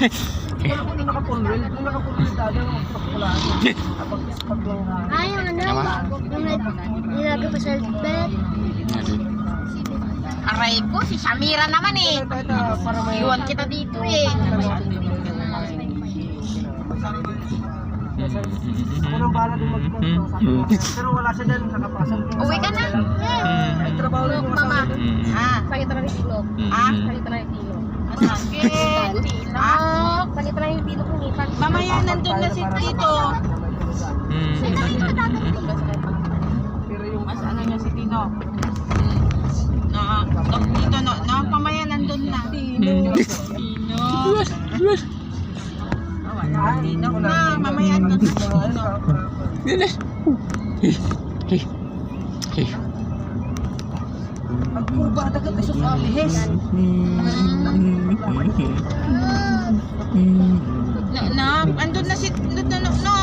Wala ko na naka-full-wheel. Kung naka-full-wheel tayo, magpakulaan. Ay, yung nilagay pa sa bed. Aray ko, si Shamira naman eh. Iwan kita dito eh. Unang bala din mag-control. Pero wala siya dyan, nakapasok. Uwi ka na? Ay, trabaho lang yung Mama. Ah, Sakit na yung tilo. ah, Sakit na yung tilo. sakit. Ah, Sakit na yung tilo kung ipan. mamaya nandun na si Tito. Mas ano niya si Tito? Tito, no, mamaya nandun na. Tino. Tino na, mamaya nandun na si Tino. Magkuba, dagat isos alihes. Andun na si, no,